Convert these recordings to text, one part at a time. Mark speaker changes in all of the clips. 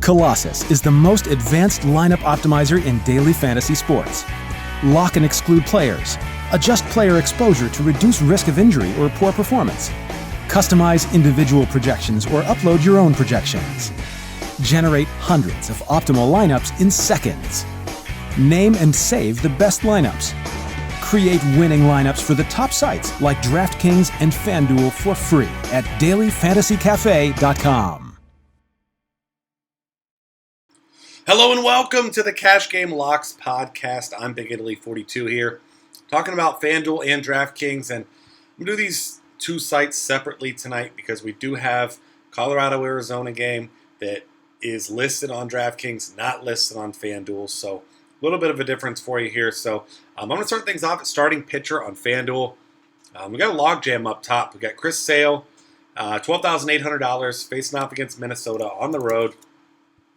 Speaker 1: Colossus is the most advanced lineup optimizer in daily fantasy sports. Lock and exclude players. Adjust player exposure to reduce risk of injury or poor performance. Customize individual projections or upload your own projections. Generate hundreds of optimal lineups in seconds. Name and save the best lineups. Create winning lineups for the top sites like DraftKings and FanDuel for free at dailyfantasycafe.com.
Speaker 2: Hello and welcome to the Cash Game Locks podcast. I'm Big Italy 42 here, talking about FanDuel and DraftKings, and I'm going to do these two sites separately tonight because we do have Colorado-Arizona game that is listed on DraftKings, not listed on FanDuel, so a little bit of a difference for you here. So I'm going to start things off at starting pitcher on FanDuel. We got a logjam up top. We got Chris Sale, $12,800, facing off against Minnesota on the road.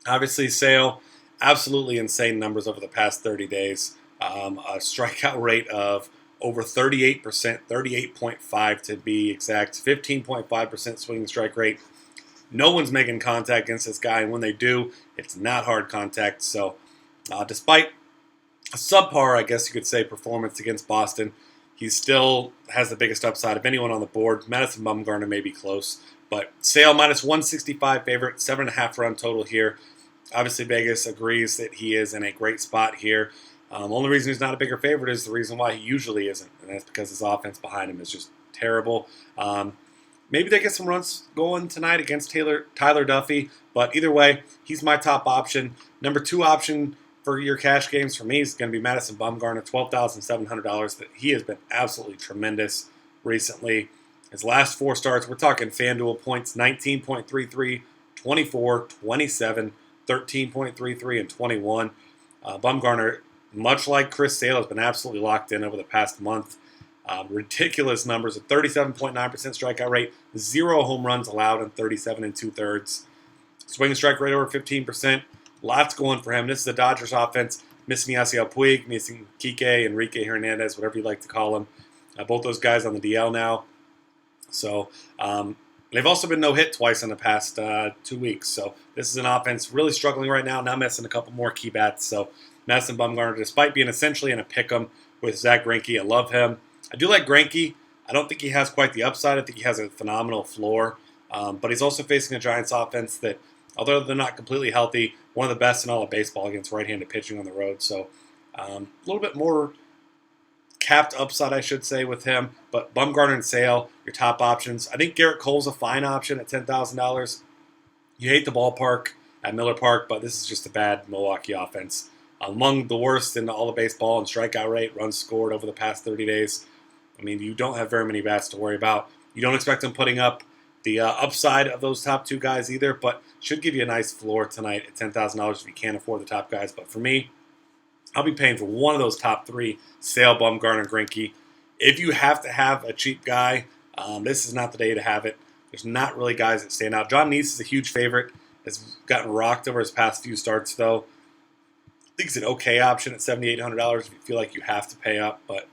Speaker 2: Obviously, Sale, absolutely insane numbers over the past 30 days. A strikeout rate of over 38%, 38.5 to be exact, 15.5% swinging strike rate. No one's making contact against this guy, and when they do, it's not hard contact. So despite a subpar, I guess you could say, performance against Boston, he still has the biggest upside of anyone on the board. Madison Bumgarner may be close, but Sale minus 165 favorite, 7.5 run total here. Obviously, Vegas agrees that he is in a great spot here. Only reason he's not a bigger favorite is the reason why he usually isn't, and that's because his offense behind him is just terrible. Maybe they get some runs going tonight against Tyler Duffy, but either way, he's my top option. Number two option for your cash games for me is going to be Madison Bumgarner, $12,700. But he has been absolutely tremendous recently. His last four starts, we're talking FanDuel points, 19.33, 24, 27, 13.33, and 21. Bumgarner, much like Chris Sale, has been absolutely locked in over the past month. Ridiculous numbers, a 37.9% strikeout rate, 0 home runs allowed in 37 and 2/3. Swing and strike rate over 15%. Lots going for him. This is the Dodgers offense. Missing Yasiel Puig, missing Kike, Enrique Hernandez, whatever you like to call him. Both those guys on the DL now. So they've also been no-hit twice in the past 2 weeks. So this is an offense really struggling right now, now missing a couple more key bats. So Madison Bumgarner, despite being essentially in a pick'em with Zach Greinke, I love him. I do like Greinke. I don't think he has quite the upside. I think he has a phenomenal floor. But he's also facing a Giants offense that, although they're not completely healthy, one of the best in all of baseball against right-handed pitching on the road. So a little bit more capped upside, I should say, with him. But Bumgarner and Sale, your top options. I think Garrett Cole's a fine option at $10,000. You hate the ballpark at Miller Park, but this is just a bad Milwaukee offense. Among the worst in all of baseball in strikeout rate, runs scored over the past 30 days. I mean, you don't have very many bats to worry about. You don't expect them putting up the upside of those top two guys either, but should give you a nice floor tonight at $10,000 if you can't afford the top guys. But for me, I'll be paying for one of those top three, Sale, Bumgarner, Greinke. If you have to have a cheap guy, this is not the day to have it. There's not really guys that stand out. John Neese is a huge favorite. Has gotten rocked over his past few starts, though. I think it's an okay option at $7,800 if you feel like you have to pay up. But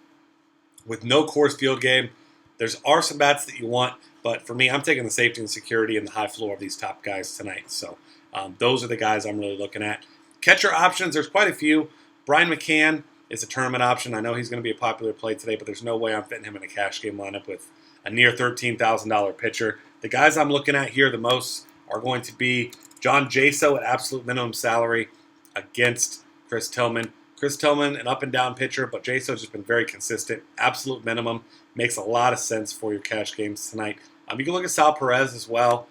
Speaker 2: with no Coors Field game, are some bats that you want. But for me, I'm taking the safety and security and the high floor of these top guys tonight. So those are the guys I'm really looking at. Catcher options, there's quite a few. Brian McCann is a tournament option. I know he's going to be a popular play today, but there's no way I'm fitting him in a cash game lineup with a near $13,000 pitcher. The guys I'm looking at here the most are going to be John Jaso at absolute minimum salary against Chris Tillman. Chris Tillman, an up-and-down pitcher, but Jaso's just been very consistent. Absolute minimum. Makes a lot of sense for your cash games tonight. You can look at Sal Perez as well.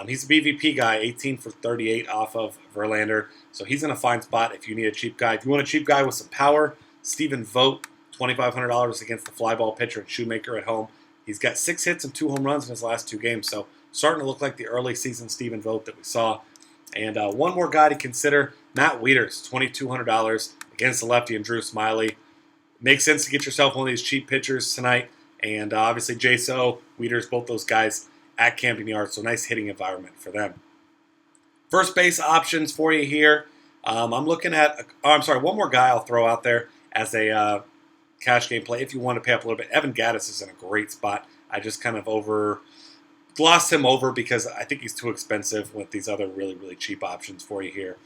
Speaker 2: He's a BVP guy, 18 for 38 off of Verlander. So he's in a fine spot if you need a cheap guy. If you want a cheap guy with some power, Stephen Vogt, $2,500 against the fly ball pitcher and Shoemaker at home. He's got 6 hits and 2 home runs in his last 2 games. So starting to look like the early season Stephen Vogt that we saw. And one more guy to consider, Matt Wieters, $2,200 against the lefty and Drew Smyly. Makes sense to get yourself one of these cheap pitchers tonight. And obviously Jaso, Wieters, both those guys at Camden Yards. So nice hitting environment for them. First base options for you here. I'm looking at, one more guy I'll throw out there as a cash game play if you want to pay up a little bit. Evan Gattis is in a great spot. I just kind of gloss him over because I think he's too expensive with these other really, really cheap options for you here.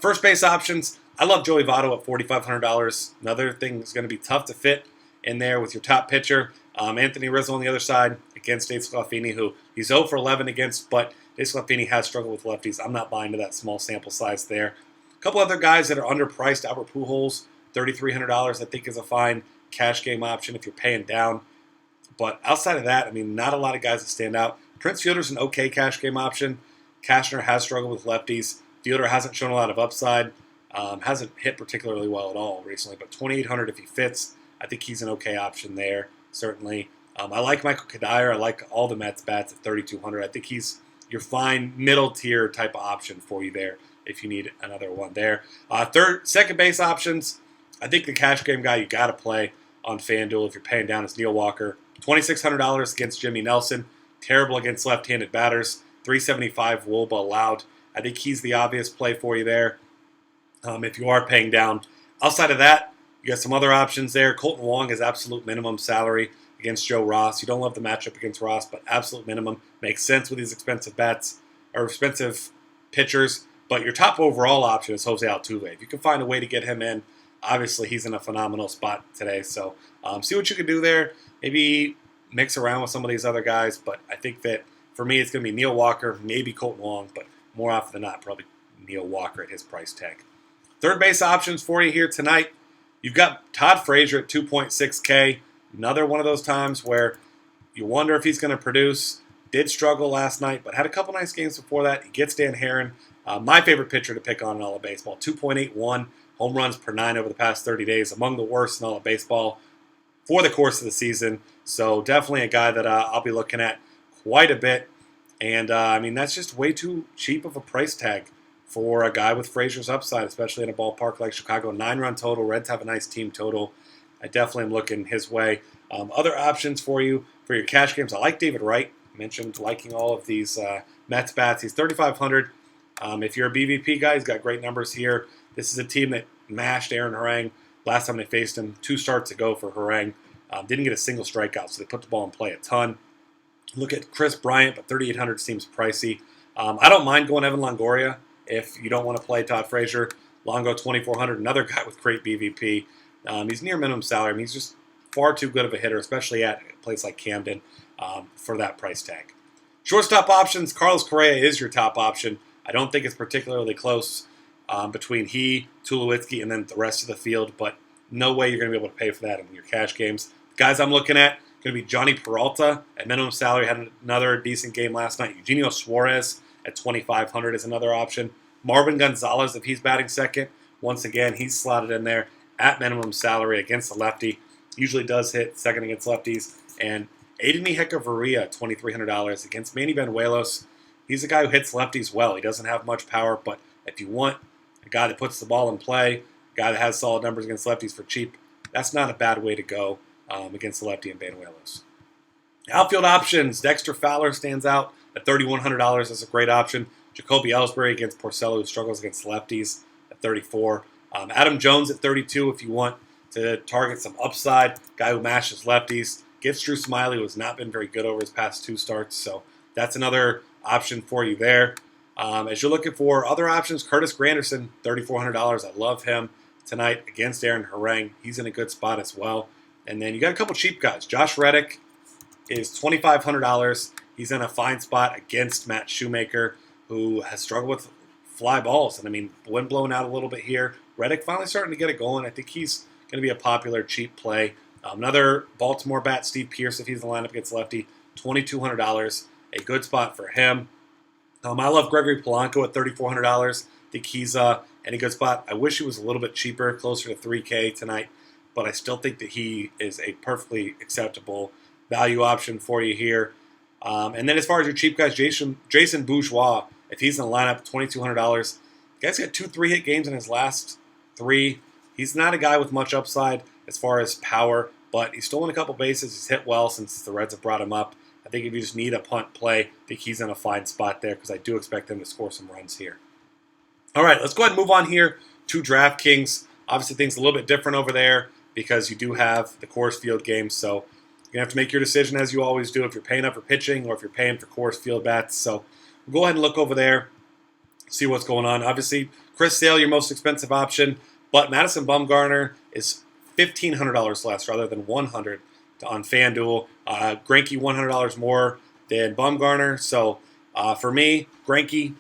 Speaker 2: First base options, I love Joey Votto at $4,500. Another thing is going to be tough to fit in there with your top pitcher. Anthony Rizzo on the other side against Dave Sclafani, who he's 0 for 11 against, but Dave Sclafani has struggled with lefties. I'm not buying to that small sample size there. A couple other guys that are underpriced. Albert Pujols, $3,300, I think is a fine cash game option if you're paying down. But outside of that, I mean, not a lot of guys that stand out. Prince Fielder's an okay cash game option. Cashner has struggled with lefties. Fielder hasn't shown a lot of upside. Hasn't hit particularly well at all recently, but $2,800 if he fits. I think he's an okay option there, certainly. I like Michael Kadire. I like all the Mets bats at $3,200. I think he's your fine middle tier type of option for you there if you need another one there. Second base options. I think the cash game guy you got to play on FanDuel if you're paying down is Neil Walker. $2,600 against Jimmy Nelson. Terrible against left-handed batters. $375 WOBA allowed. I think he's the obvious play for you there if you are paying down. Outside of that, you got some other options there. Colton Wong is absolute minimum salary against Joe Ross. You don't love the matchup against Ross, but absolute minimum. Makes sense with these expensive bets or expensive pitchers. But your top overall option is Jose Altuve. If you can find a way to get him in, obviously he's in a phenomenal spot today. So see what you can do there. Maybe mix around with some of these other guys. But I think that for me, it's going to be Neil Walker, maybe Colton Wong, but more often than not, probably Neil Walker at his price tag. Third base options for you here tonight. You've got Todd Frazier at 2.6K. Another one of those times where you wonder if he's going to produce. Did struggle last night, but had a couple nice games before that. He gets Dan Herron, my favorite pitcher to pick on in all of baseball. 2.81 home runs per 9 over the past 30 days, among the worst in all of baseball for the course of the season. So definitely a guy that I'll be looking at quite a bit. And, I mean, that's just way too cheap of a price tag for a guy with Frazier's upside, especially in a ballpark like Chicago. 9-run total. Reds have a nice team total. I definitely am looking his way. Other options for you for your cash games. I like David Wright. I mentioned liking all of these Mets bats. He's $3,500. If you're a BVP guy, he's got great numbers here. This is a team that mashed Aaron Harang last time they faced him. 2 starts ago for Harang. Didn't get a single strikeout, so they put the ball in play a ton. Look at Chris Bryant, but $3,800 seems pricey. I don't mind going Evan Longoria if you don't want to play Todd Frazier. Longo, $2,400, another guy with great BVP. He's near minimum salary. I mean, he's just far too good of a hitter, especially at a place like Camden, for that price tag. Shortstop options, Carlos Correa is your top option. I don't think it's particularly close between he, Tulowitzki, and then the rest of the field, but no way you're going to be able to pay for that in your cash games. The guys I'm looking at going to be Johnny Peralta at minimum salary, had another decent game last night. Eugenio Suarez at $2,500 is another option. Marvin Gonzalez, if he's batting second, once again, he's slotted in there at minimum salary against the lefty. Usually does hit second against lefties. And Aiden Hechavarria at $2,300 against Manny Benuelos. He's a guy who hits lefties well. He doesn't have much power, but if you want a guy that puts the ball in play, a guy that has solid numbers against lefties for cheap, that's not a bad way to go against the lefty and Benuelos. Outfield options, Dexter Fowler stands out at $3,100 as a great option. Jacoby Ellsbury against Porcello, who struggles against lefties, at $34. Adam Jones at $32 if you want to target some upside. Guy who mashes lefties. Gets Drew Smiley, who has not been very good over his past 2 starts, so that's another option for you there. As you're looking for other options, Curtis Granderson, $3,400. I love him tonight against Aaron Harang. He's in a good spot as well. And then you got a couple cheap guys. Josh Reddick is $2,500. He's in a fine spot against Matt Shoemaker, who has struggled with fly balls. And I mean, wind blowing out a little bit here. Reddick finally starting to get it going. I think he's going to be a popular cheap play. Another Baltimore bat, Steve Pearce, if he's in the lineup against lefty, $2,200. A good spot for him. I love Gregory Polanco at $3,400. I think he's in a good spot. I wish he was a little bit cheaper, closer to $3K tonight, but I still think that he is a perfectly acceptable value option for you here. And then as far as your cheap guys, Jason Bourgeois, if he's in the lineup, $2,200. The guy's got 2 3-hit games in his last 3. He's not a guy with much upside as far as power, but he's stolen a couple bases. He's hit well since the Reds have brought him up. I think if you just need a punt play, I think he's in a fine spot there because I do expect him to score some runs here. All right, let's go ahead and move on here to DraftKings. Obviously, things a little bit different over there because you do have the Coors Field games. So You're going to have to make your decision as you always do if you're paying up for pitching or if you're paying for Coors Field bats. So we'll go ahead and look over there, see what's going on. Obviously, Chris Sale, your most expensive option, but Madison Bumgarner is $1,500 less rather than $100 on FanDuel. Greinke $100 more than Bumgarner. So for me, Greinke,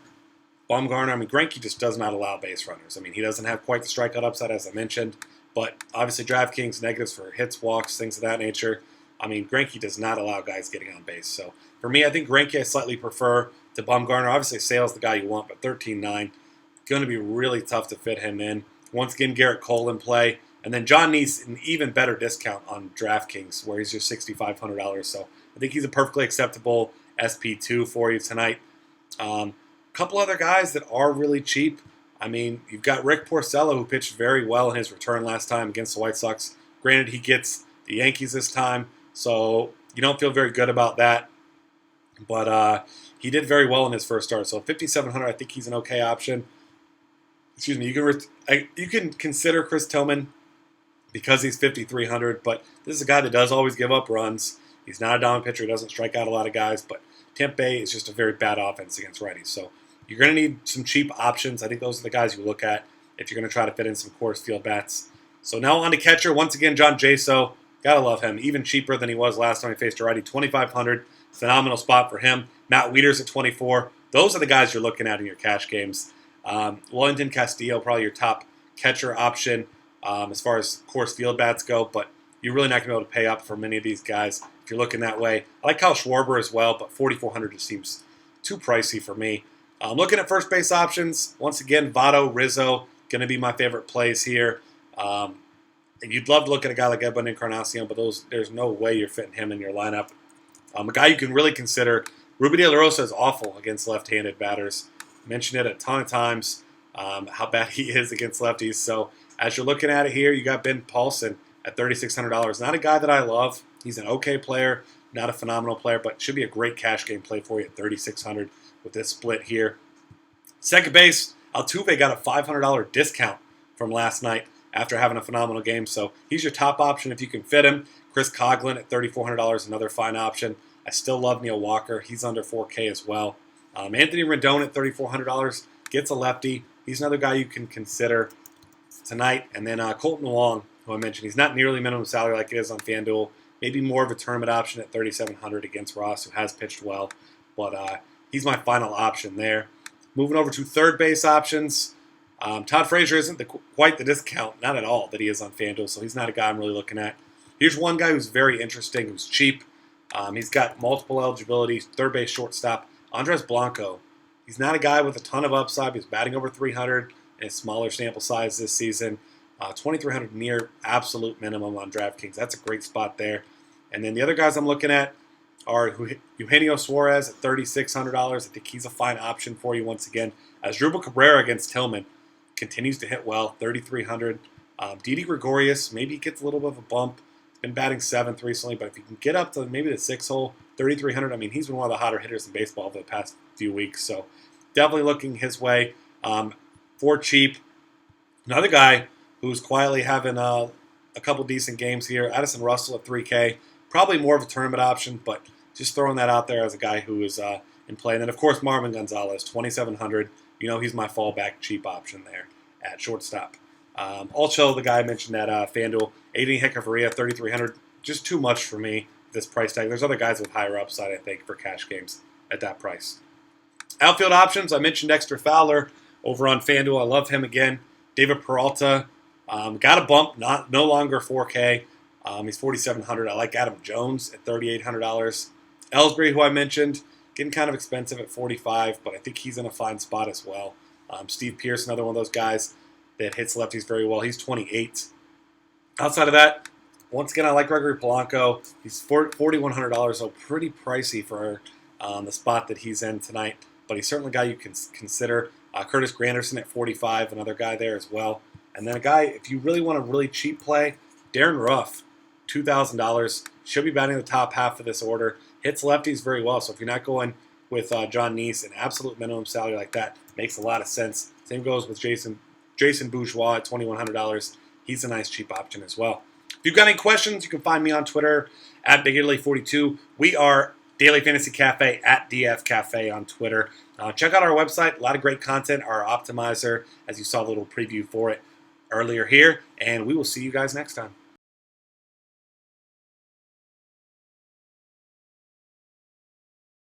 Speaker 2: Bumgarner, Greinke just does not allow base runners. He doesn't have quite the strikeout upside as I mentioned, but obviously DraftKings negatives for hits, walks, things of that nature. Greinke does not allow guys getting on base. So for me, I think Greinke I slightly prefer to Bumgarner. Obviously, Sale's the guy you want, but 13.9, going to be really tough to fit him in. Once again, Garrett Cole in play. And then John Neese, an even better discount on DraftKings, where he's just $6,500. So I think he's a perfectly acceptable SP2 for you tonight. A couple other guys that are really cheap. You've got Rick Porcello, who pitched very well in his return last time against the White Sox. Granted, he gets the Yankees this time, so you don't feel very good about that. But he did very well in his first start. So $5,700, I think he's an okay option. Excuse me. You can consider Chris Tillman because he's $5,300, but this is a guy that does always give up runs. He's not a dominant pitcher. He doesn't strike out a lot of guys, but Tampa Bay is just a very bad offense against righties. So you're going to need some cheap options. I think those are the guys you look at if you're going to try to fit in some Coors Field bats. So now on to catcher. Once again, John Jaso. Gotta love him. Even cheaper than he was last time he faced a righty. $2,500. Phenomenal spot for him. Matt Wieters at $24. Those are the guys you're looking at in your cash games. Wellington Castillo, probably your top catcher option as far as Coors Field bats go, but you're really not going to be able to pay up for many of these guys if you're looking that way. I like Kyle Schwarber as well, but $4,400 just seems too pricey for me. Looking at first base options, once again, Votto, Rizzo, going to be my favorite plays here. And you'd love to look at a guy like Edwin Encarnacion, but there's no way you're fitting him in your lineup. A guy you can really consider, Ruben De La Rosa is awful against left-handed batters. Mentioned it a ton of times, how bad he is against lefties. So as you're looking at it here, you got Ben Paulson at $3,600. Not a guy that I love. He's an okay player, not a phenomenal player, but should be a great cash game play for you at $3,600 with this split here. Second base, Altuve got a $500 discount from last night after having a phenomenal game. So he's your top option if you can fit him. Chris Coughlin at $3,400, another fine option. I still love Neil Walker. He's under $4K as well. Anthony Rendon at $3,400 gets a lefty. He's another guy you can consider tonight. And then Colton Wong, who I mentioned, he's not nearly minimum salary like it is on FanDuel. Maybe more of a tournament option at $3,700 against Ross, who has pitched well. But he's my final option there. Moving over to third base options. Todd Frazier isn't quite the discount, not at all, that he is on FanDuel, so he's not a guy I'm really looking at. Here's one guy who's very interesting, who's cheap. He's got multiple eligibility, third base, shortstop. Andres Blanco. He's not a guy with a ton of upside. He's batting over 300 in a smaller sample size this season. 2,300 near absolute minimum on DraftKings. That's a great spot there. And then the other guys I'm looking at are Eugenio Suarez at $3,600. I think he's a fine option for you once again. Asdrubal Cabrera against Tillman continues to hit well, $3,300. Didi Gregorius, maybe he gets a little bit of a bump. He's been batting 7th recently, but if you can get up to maybe the 6 hole, $3,300, he's been one of the hotter hitters in baseball over the past few weeks. So definitely looking his way for cheap. Another guy who's quietly having a couple decent games here, Addison Russell at $3K. Probably more of a tournament option, but just throwing that out there as a guy who is in play. And then, of course, Marvin Gonzalez, $2,700. He's my fallback cheap option there at shortstop. Also, the guy I mentioned at FanDuel, Aiden Hechavarria, $3,300. Just too much for me, this price tag. There's other guys with higher upside, I think, for cash games at that price. Outfield options, I mentioned Dexter Fowler over on FanDuel. I love him again. David Peralta, got a bump, no longer 4K. He's $4,700. I like Adam Jones at $3,800. Ellsbury, who I mentioned, getting kind of expensive at $45, but I think he's in a fine spot as well. Steve Pearce, another one of those guys that hits lefties very well. He's $28. Outside of that, once again, I like Gregory Polanco. He's $4,100, so pretty pricey for the spot that he's in tonight, but he's certainly a guy you can consider. Curtis Granderson at $45, another guy there as well. And then a guy, if you really want a really cheap play, Darren Ruff, $2,000. Should be batting the top half of this order. Hits lefties very well, so if you're not going with John Neese, an absolute minimum salary like that makes a lot of sense. Same goes with Jason Bourgeois at $2,100. He's a nice cheap option as well. If you've got any questions, you can find me on Twitter at BigItaly42. We are Daily Fantasy Cafe at DF Cafe on Twitter. Check out our website. A lot of great content. Our optimizer, as you saw a little preview for it earlier here. And we will see you guys next time.